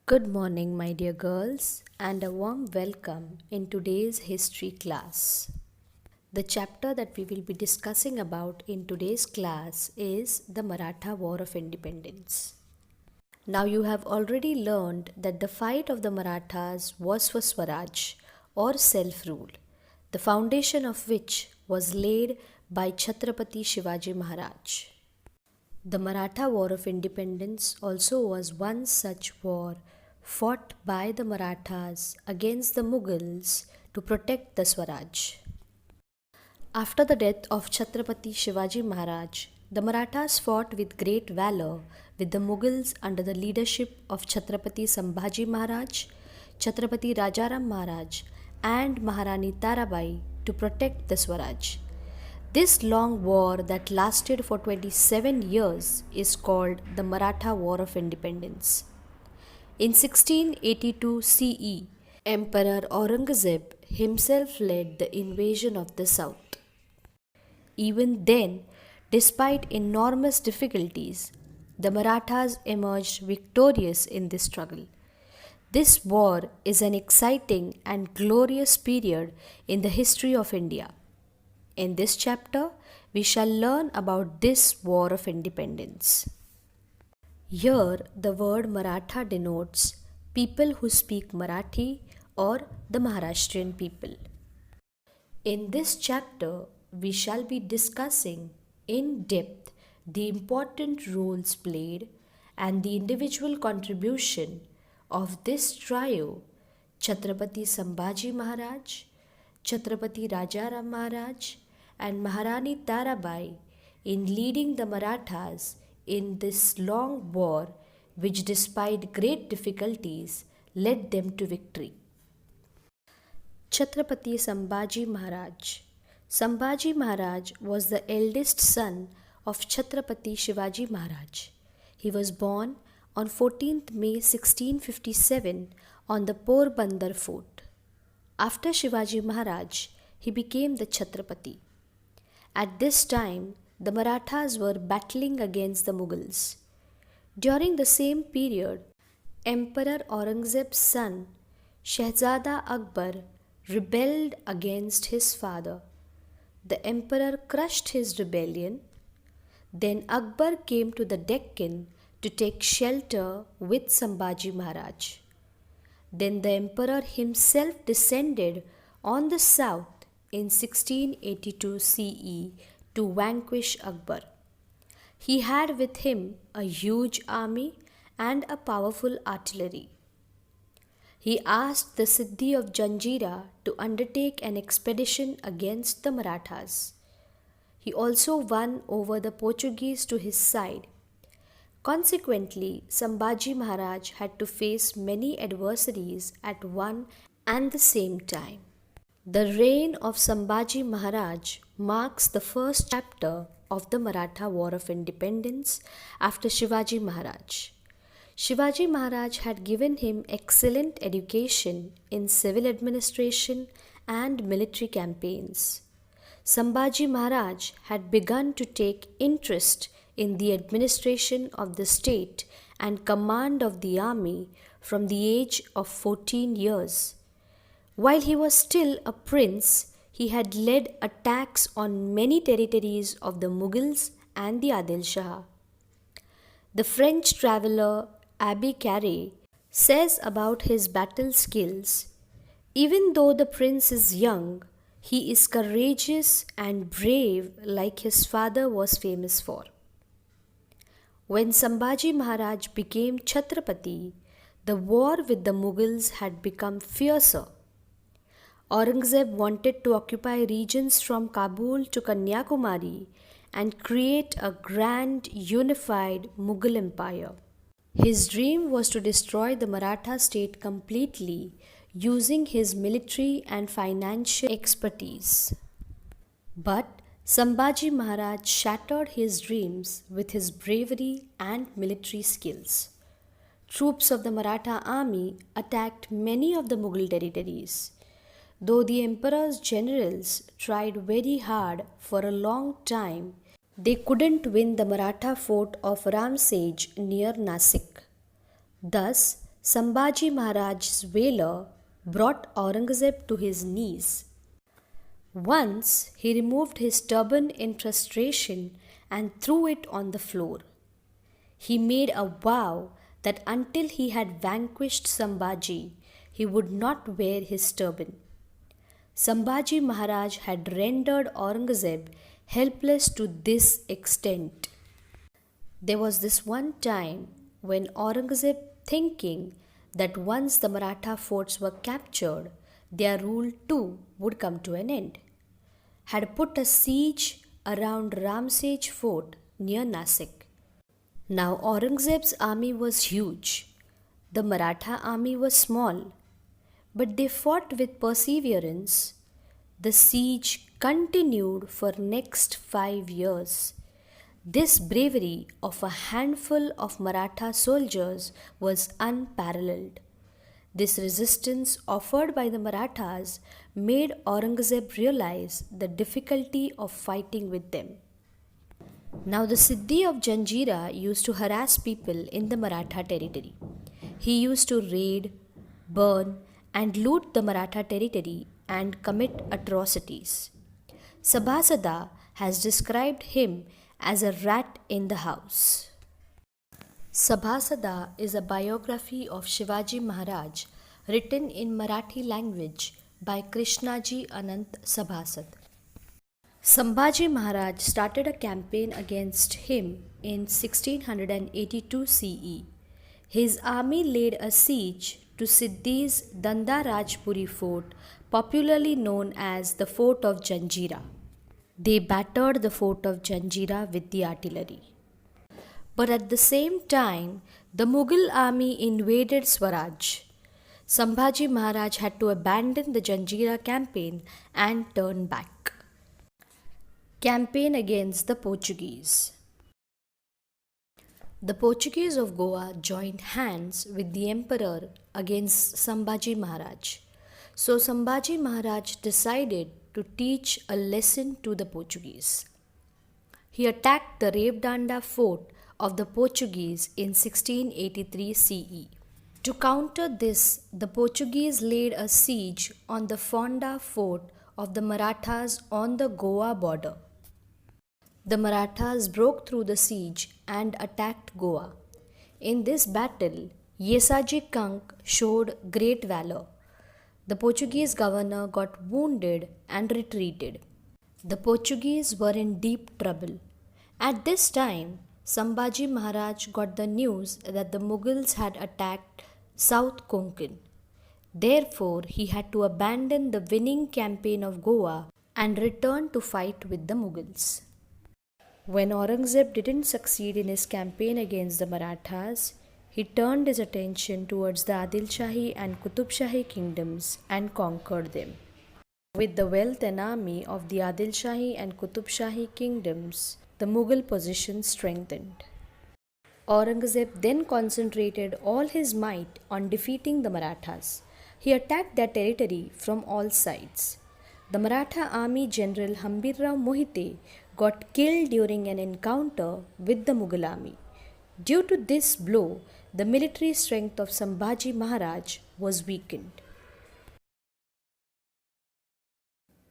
Good morning, my dear girls, and a warm welcome in today's history class. The chapter that we will be discussing about in today's class is the Maratha War of Independence. Now, you have already learned that the fight of the Marathas was for Swaraj or self rule, the foundation of which was laid by Chhatrapati Shivaji Maharaj. The Maratha War of Independence also was one such war fought by the Marathas against the Mughals to protect the Swaraj. After the death of Chhatrapati Shivaji Maharaj, the Marathas fought with great valor with the Mughals under the leadership of Chhatrapati Sambhaji Maharaj, Chhatrapati Rajaram Maharaj, and Maharani Tarabai to protect the Swaraj. This long war that lasted for 27 years is called the Maratha War of Independence. In 1682 CE, Emperor Aurangzeb himself led the invasion of the south. Even then, despite enormous difficulties, the Marathas emerged victorious in this struggle. This war is an exciting and glorious period in the history of India. In this chapter, we shall learn about this War of Independence. Here, the word Maratha denotes people who speak Marathi or the Maharashtrian people. In this chapter, we shall be discussing in depth the important roles played and the individual contribution of this trio, Chhatrapati Sambhaji Maharaj, Chhatrapati Rajaram Maharaj, and Maharani Tarabai in leading the Marathas in this long war which despite great difficulties led them to victory. Chhatrapati Sambhaji Maharaj. Sambhaji Maharaj was the eldest son of Chhatrapati Shivaji Maharaj. He was born on 14th May 1657 on the Porbandar fort. After Shivaji Maharaj, he became the Chhatrapati. At this time, the Marathas were battling against the Mughals. During the same period, Emperor Aurangzeb's son, Shahzada Akbar, rebelled against his father. The emperor crushed his rebellion. Then Akbar came to the Deccan to take shelter with Sambhaji Maharaj. Then the emperor himself descended on the south in 1682 CE to vanquish Akbar. He had with him a huge army and a powerful artillery. He asked the Siddhi of Janjira to undertake an expedition against the Marathas. He also won over the Portuguese to his side. Consequently, Sambhaji Maharaj had to face many adversaries at one and the same time. The reign of Sambhaji Maharaj marks the first chapter of the Maratha War of Independence after Shivaji Maharaj. Shivaji Maharaj had given him excellent education in civil administration and military campaigns. Sambhaji Maharaj had begun to take interest in the administration of the state and command of the army from the age of 14 years. While he was still a prince, he had led attacks on many territories of the Mughals and the Adil Shah. The French traveller Abbé Carré says about his battle skills, "Even though the prince is young, he is courageous and brave like his father was famous for." When Sambhaji Maharaj became Chhatrapati, the war with the Mughals had become fiercer. Aurangzeb wanted to occupy regions from Kabul to Kanyakumari and create a grand unified Mughal empire. His dream was to destroy the Maratha state completely using his military and financial expertise. But Sambhaji Maharaj shattered his dreams with his bravery and military skills. Troops of the Maratha army attacked many of the Mughal territories. Though the emperor's generals tried very hard for a long time, they couldn't win the Maratha fort of Ramsej near Nasik. Thus, Sambhaji Maharaj's valor brought Aurangzeb to his knees. Once he removed his turban in frustration and threw it on the floor. He made a vow that until he had vanquished Sambhaji, he would not wear his turban. Sambhaji Maharaj had rendered Aurangzeb helpless to this extent. There was this one time when Aurangzeb, thinking that once the Maratha forts were captured, their rule too would come to an end, had put a siege around Ramsej fort near Nasik. Now Aurangzeb's army was huge. The Maratha army was small, but they fought with perseverance. The siege continued for next 5 years. This bravery of a handful of Maratha soldiers was unparalleled. This resistance offered by the Marathas made Aurangzeb realize the difficulty of fighting with them. Now the Siddhi of Janjira used to harass people in the Maratha territory. He used to raid, burn and loot the Maratha territory and commit atrocities. Sabhasada has described him as a rat in the house. Sabhasada is a biography of Shivaji Maharaj written in Marathi language by Krishnaji Anant Sabhasad. Sambhaji Maharaj started a campaign against him in 1682 CE. His army laid a siege to Siddhi's Danda Rajpuri fort, popularly known as the Fort of Janjira. They battered the fort of Janjira with the artillery. But at the same time, the Mughal army invaded Swaraj. Sambhaji Maharaj had to abandon the Janjira campaign and turn back. Campaign against the Portuguese. The Portuguese of Goa joined hands with the emperor against Sambhaji Maharaj. So Sambhaji Maharaj decided to teach a lesson to the Portuguese. He attacked the Revdanda fort of the Portuguese in 1683 CE. To counter this, the Portuguese laid a siege on the Fonda fort of the Marathas on the Goa border. The Marathas broke through the siege and attacked Goa. In this battle, Yesaji Kank showed great valor. The Portuguese governor got wounded and retreated. The Portuguese were in deep trouble. At this time, Sambhaji Maharaj got the news that the Mughals had attacked South Konkan. Therefore, he had to abandon the winning campaign of Goa and return to fight with the Mughals. When Aurangzeb didn't succeed in his campaign against the Marathas, he turned his attention towards the Adil Shahi and Qutub Shahi kingdoms and conquered them. With the wealth and army of the Adil Shahi and Qutub Shahi kingdoms, the Mughal position strengthened. Aurangzeb then concentrated all his might on defeating the Marathas. He attacked their territory from all sides. The Maratha army general Hambirrao Mohite got killed during an encounter with the Mughal army. Due to this blow, the military strength of Sambhaji Maharaj was weakened.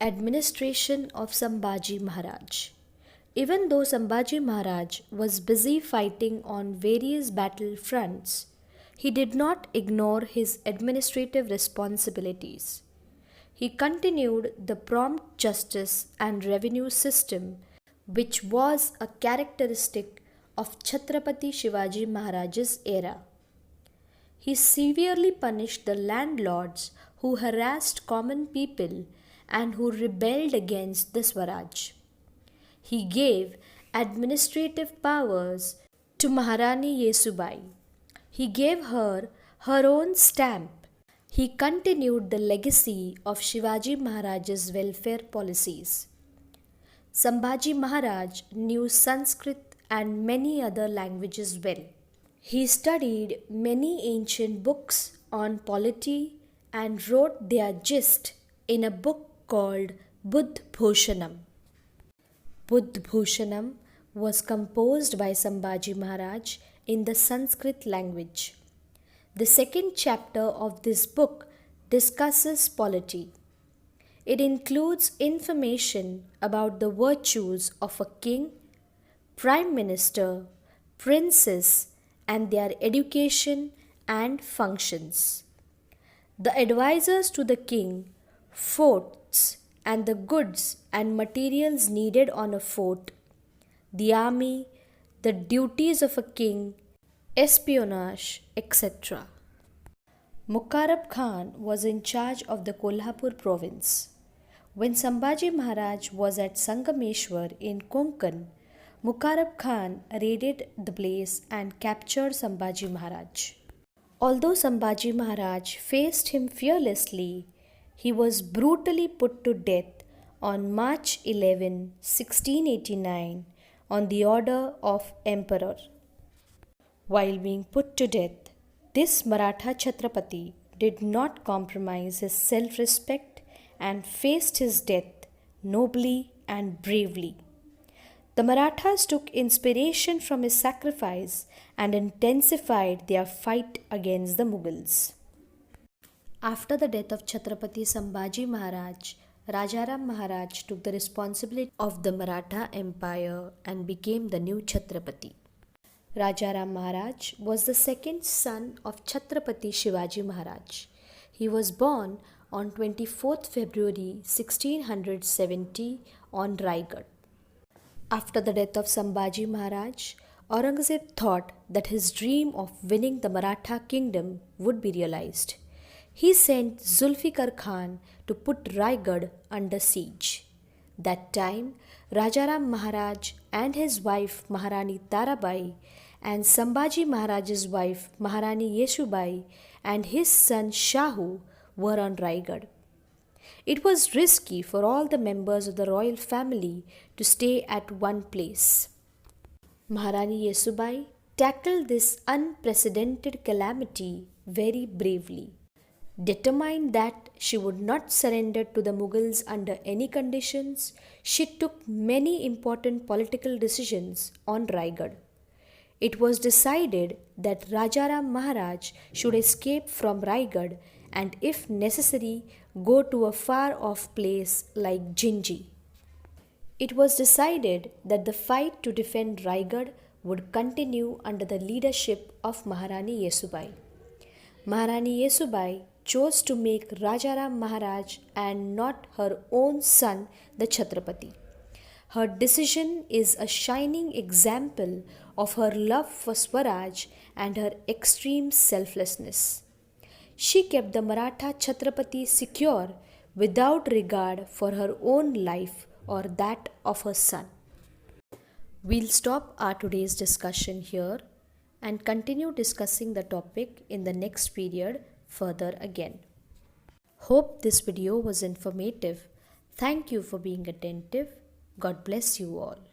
Administration of Sambhaji Maharaj. Even though Sambhaji Maharaj was busy fighting on various battle fronts, he did not ignore his administrative responsibilities. He continued the prompt justice and revenue system, which was a characteristic of Chhatrapati Shivaji Maharaj's era. He severely punished the landlords who harassed common people and who rebelled against the Swaraj. He gave administrative powers to Maharani Yesubai. He gave her her own stamp. He continued the legacy of Shivaji Maharaj's welfare policies. Sambhaji Maharaj knew Sanskrit and many other languages well. He studied many ancient books on polity and wrote their gist in a book called Buddh Bhushanam. Buddh Bhushanam was composed by Sambhaji Maharaj in the Sanskrit language. The second chapter of this book discusses polity. It includes information about the virtues of a king, prime minister, princes, and their education and functions. The advisors to the king, forts, and the goods and materials needed on a fort, the army, the duties of a king, espionage, etc. Mukarrab Khan was in charge of the Kolhapur province. When Sambhaji Maharaj was at Sangameshwar in Konkan, Mukarrab Khan raided the place and captured Sambhaji Maharaj. Although Sambhaji Maharaj faced him fearlessly, he was brutally put to death on March 11, 1689 on the order of Emperor. While being put to death, this Maratha Chhatrapati did not compromise his self-respect and faced his death nobly and bravely. The Marathas took inspiration from his sacrifice and intensified their fight against the Mughals. After the death of Chhatrapati Sambhaji Maharaj, Rajaram Maharaj took the responsibility of the Maratha Empire and became the new Chhatrapati. Rajaram Maharaj was the second son of Chhatrapati Shivaji Maharaj. He was born on 24th February 1670 on Raigad. After the death of Sambhaji Maharaj, Aurangzeb thought that his dream of winning the Maratha kingdom would be realized. He sent Zulfikar Khan to put Raigad under siege. That time, Rajaram Maharaj and his wife Maharani Tarabai and Sambhaji Maharaj's wife Maharani Yeshubai and his son Shahu were on Raigad. It was risky for all the members of the royal family to stay at one place. Maharani Yeshubai tackled this unprecedented calamity very bravely. Determined that she would not surrender to the Mughals under any conditions, she took many important political decisions on Raigad. It was decided that Rajaram Maharaj should escape from Raigad and if necessary go to a far-off place like Jinji. It was decided that the fight to defend Raigad would continue under the leadership of Maharani Yeshubai. Maharani Yeshubai chose to make Rajaram Maharaj and not her own son the Chhatrapati. Her decision is a shining example of her love for Swaraj and her extreme selflessness. She kept the Maratha Chhatrapati secure without regard for her own life or that of her son. We'll stop our today's discussion here and continue discussing the topic in the next period further again. Hope this video was informative. Thank you for being attentive. God bless you all.